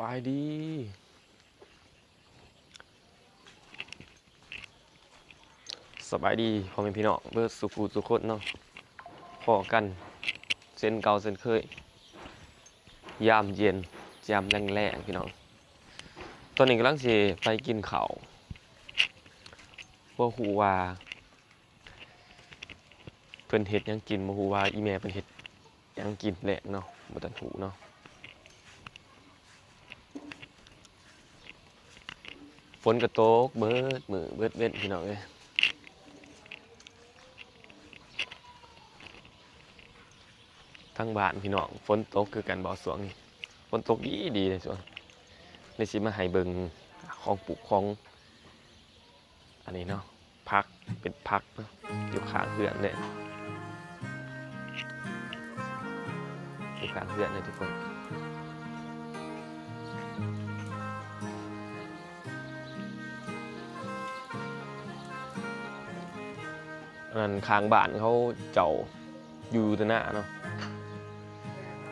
บายดีสบายดีพ่อแม่พี่น้องเบิร์ดสุขุสุขคนเนาะพอกันเส้นเก่าเส้นเคยยามเย็นยามแรงๆพี่น้องตอนนี้กำลังสิไปกินข้าวบ่ฮู้ว่าเพิ่นเฮ็ดหยังกินบ่ฮู้ว่าอีแม่เพิ่นเฮ็ดหยังกินแหละเนาะบ่ทันฮู้เนาะฝนก็ตกเบิดมื้อเบิดเว้นพี่น้องเอ้ยทั้งบ้านพี่น้องฝนตกคือกันบ่ช่วงนี้ฝนตกดีเลยช่วงเลยสิมาให้เบิ่งของปลูกของอันนี้เนาะผักเป็นผักเนาะอยู่ข้างเรือนเลยอยู่ข้างเรือนเลยทุกคนอันนั้นข้างบ้านเขาเจ้าอยู่แต่หน้าเนาะ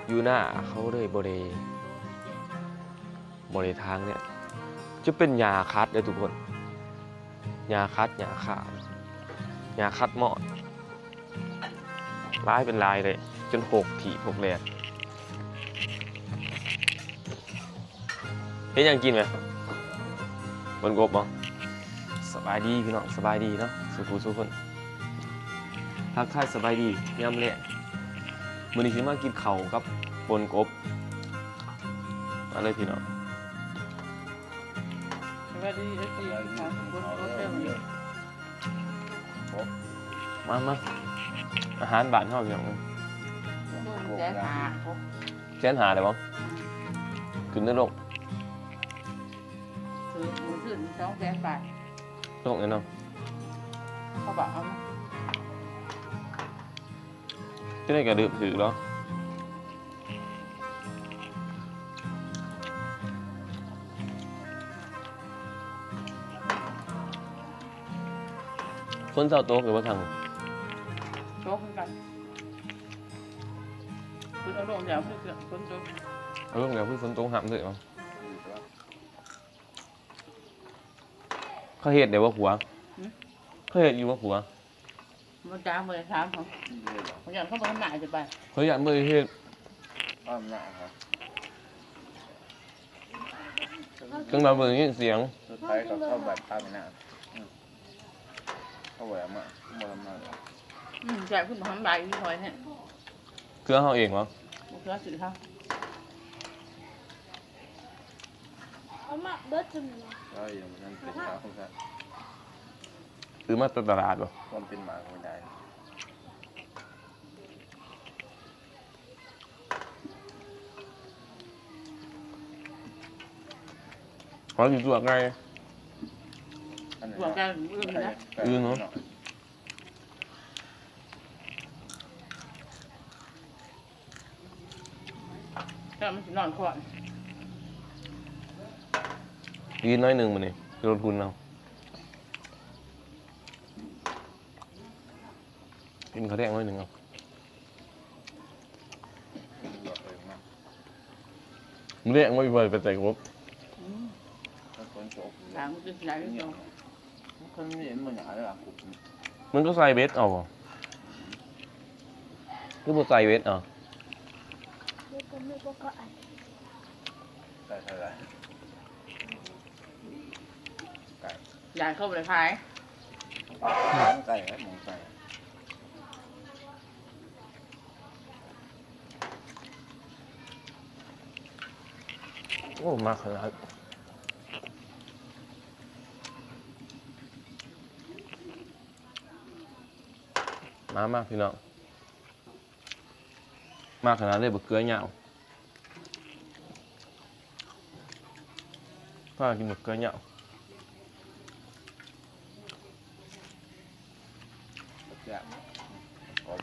อยู่หน้าเขาเลยบริทางเนี่ยจะเป็นยาคัดเลยทุกคนยาคัดยาขาว ยาคัดหมอดลายเป็นลายเลยจนหกแหลกเฮ้ยยังกินไหมบนกบมั้งสบายดีพี่น้องสบายดีเนาะสู้คนทักทายสบายดีย่ำเละมื้อนี้สิมากินข้าวกับบนกบมาเลยพี่น้องสวัสดีเอฟซีค่ะคุณโรเตอร์ มาอาหารบ้านเฮาอย่างนึง แจ๊หา แสนหาได้บ่ขึ้นนรก ถือหมูถือ200,000 บาท นรกเนี่ยเนาะ เขาบอกเอา จะได้กระดืบถือเหรอคนเศร้าโต๊ะหรือว่าทาง โจ๊กกันคุณเอาลงเดี๋ยวเพื่อนคุณโจ๊ก เอาลูกเดี๋ยวพี่ฝนตกหามเลยมั้งเขาเห็ดเดี๋ยวว่าหัวเขาเห็ดอยู่ว่าหัว มันจ้าเมื่อถามเขาอยากเข้ามาทำหน้าจะไป เขาอยากมือเห็ด อ้อมหน้าครับ จังเราเบิ่งยินเสียง สุดท้ายก็เข้าแบบตามหน้าเข้าแบบมาบ่ทำมาเลย แจกขึ้นมาทำใบที่คอยเนี่ย เครื่องเขาเองวะ บุกเสือสื่อเขา เอามาเบิดจน ก็ยังมันเป็นหมาของฉัน หรือมาตลาดวะ ความเป็นหมาไม่ได้ เขาอยู่ตัวไง หวงกันอื่นนะ อื่นเนอะ ถ้ามันนอนก่อน ยืนน้อยหนึ่งมันนี่ลงทุนเอากินเขาวแดงน้อยหนึ่งเอามันเรียกไม่ไปไปแต่กบ คนโฉบ หลังจะไหนก็ต้อง คนไม่เห็นมันหนาเลยอ่ะ มันก็ใส่เบสเอาบ่คือบ่ใส่เบสเอา เด็กก็ไม่บอกก็อัน ไก่อะไรไก่ อยากเข้าไปขาย ไก่ครับหมูไก่ โอ้มากขนาดมากพี่น้องมากขนาดเลยบะเกลือเหยาวป้ากินบะเกลือเหยาว ย่างผม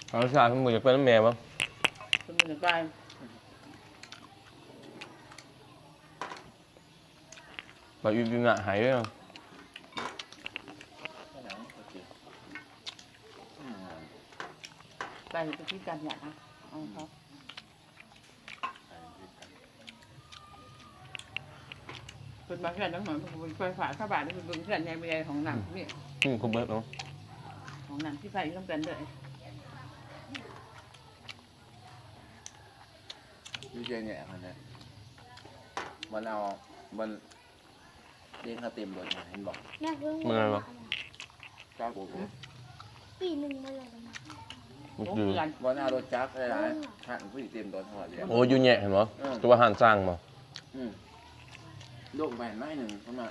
เอาชาขึ้นมือจากเป็นน้ำแม่บ้าง คุณมันจะไป ไป ก็อยู่ดีน่ะหายเลยเนาะ ก็หนังโอเคอืม ไปที่การอยากนะเอาครับ ไปด้วยกัน เป็นบางเรื่องน้ำหนอนเป็นไฟฟ้าข้าบาทนี่เป็นเรื่องใหญ่ใหญ่ของหนังนี่ คุณเบิร์ดเนาะ ของหนังที่ใส่ต้องกันด้วย ยูเจเนี่ยมันเนี่ยมันเอามันเลี้ยงเขาเต็มรถมาเห็นบอก แม่เพิ่ง มันอะไรวะ จ้ากู ปีหนึ่งมาเลยนะ มัน โอ้ คือ เงิน วันเอารถจักรหลายๆหันผู้หญิงเต็มรถทั้งหมดเลย โอ้อยู่แย่เห็นบ่ตัวอาหารสร้างบ่ โลกแบนไม่หนึ่งเข้ามา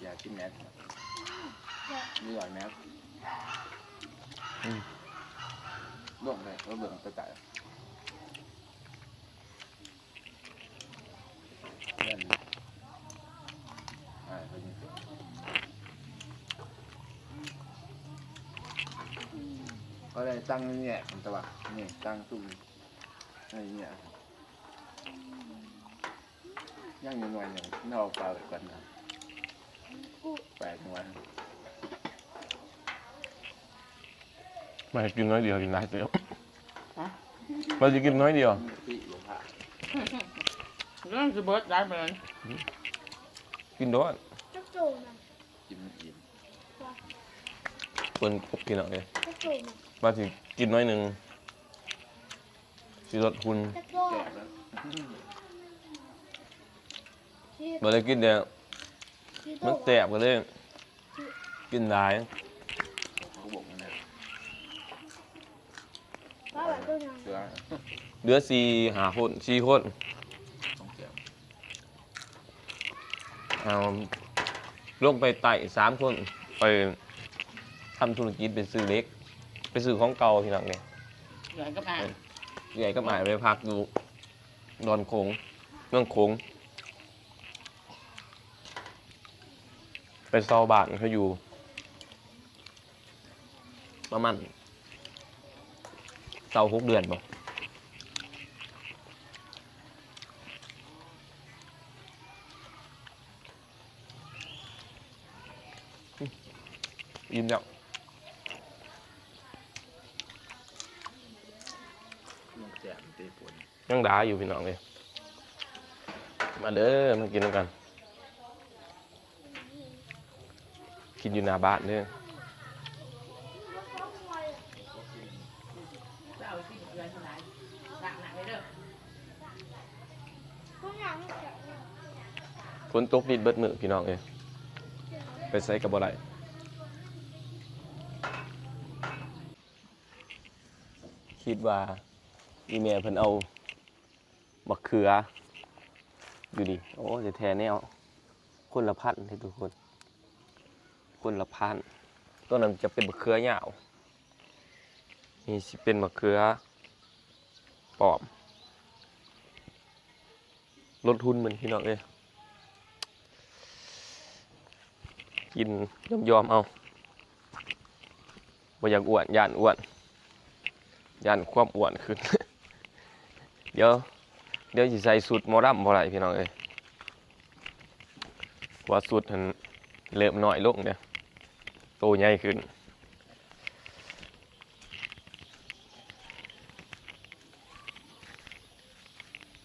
อยากกินแมสมีหลายแมสโลกเลยเราเบิ่งไปจ่ายเล่นไปยิงก็เลยตั้งเนี่ยผมจะว่านี่ตั้งตุ้มอะไรเนี่ยย่างยังไงอย่างนอกเปล่าอีกคนนะแปลกจังวะ ไม่ให้กินน้อยเดียวกินหลายเดียว ฮะ มันจะกินน้อยเดียว ปีหลวงพ่อ เรื่องจะเบิร์ดได้เหมือน กินโดน จะโจนะ กินอิ่ม เปิ้นกบกินเอาเลย จะโจนะ ว่าสิกินน้อยหนึงสิลดหุ่น จะโจ แก่แล้ว บ่ได้กินเดี๋ยว ที่โจ มันแสบก็เลยกินหลาย เขาบอกมันนะ ว่าแบบตัวยัง เสือ เหลือ4 5คน4คน ต้องแก่ เอาลงไปไต่3คนไปทำธุรกิจเป็นซื้อเล็กไปซื้อของเก่าพี่น้องเนี่ย ใหญ่ก็อ่าน ใหญ่ก็หมายไปพักอยู่ดอนโขงเมืองโขงไปซาวบ้านเขาอยู่ ประมาณเซา6 เดือนบ่ยิ้มแล้ว ต้องแก่ตีปน ยังด่าอยู่พี่น้องเลยมาเด้อมากินด้วยกัน กินอยู่หน้าบ้านเด้อ จะเอาที่เดือนเท่าไหร่หนักไปเด้อ ตัวยัง ฝนตกดินเบิดมือพี่น้องเลยไปใส่กับบ่ได้คิดว่าอีเมลเพิ่นเอาบักเขืออยู่ดิโอ้จะแท้แนวคนละพันให้ทุกคนคนละพันตัวนั้นจะเป็นบักเขือยาวนี่สิเป็นบักเขือปลอมลดทุนเหมือนพี่น้องเลยกินยอมๆเอาบ่อยากอ้วนย่านอ้วนย่านความอ้วนขึ้น เดี๋ยวสิใส่สูตรหมอรำบ่ไรพี่น้องเอ้ยว่าสูตรมันเริ่มน้อยลงเนี่ยโตใหญ่ขึ้น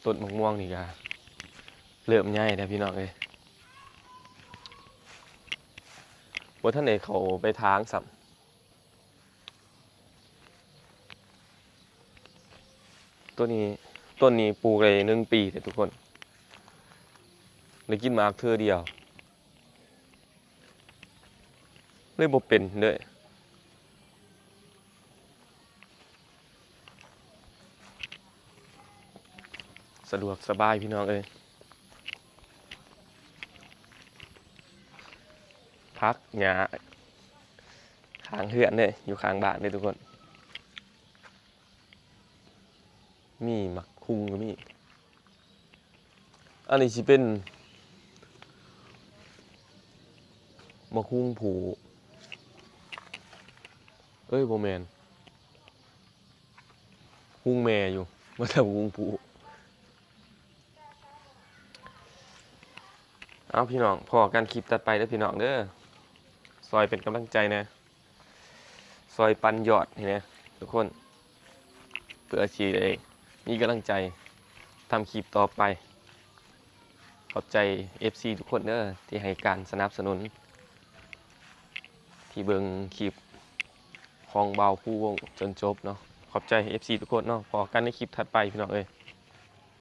ต้นมะม่วงนี่ก็เริ่มใหญ่แล้วพี่น้องเอ้ยว่าท่านเอกเขาไปทางสัมต้นนี้ปลูกเลย1 ปีเลยทุกคนเลยกินหมากเธอเดียวเลยบ่เป็นเลยสะดวกสบายพี่น้องเอ้ยพักหญ้าข้างเฮือนเลยอยู่ข้างบ้านเลยทุกคนมีหมักคุงก็มีอันนี้สิเป็นหมักคุงผูเอ้ยโบแมนคุงแม่อยู่มาทำคุงผู เอาพี่น้องพอกันคลิปตัดไปเด้อพี่น้องเด้อซอยเป็นกำลังใจนะซอยปันยอดนี่นะทุกคนเพื่อชีได้มีกำลังใจทำคลิปต่อไปขอบใจ FC ทุกคนเด้อที่ให้การสนับสนุนที่เบิ่งคลิปของเบาผู้วงจนจบเนาะขอบใจ FC ทุกคนเนาะพอกันในคลิปถัดไปพี่น้องเอ้ย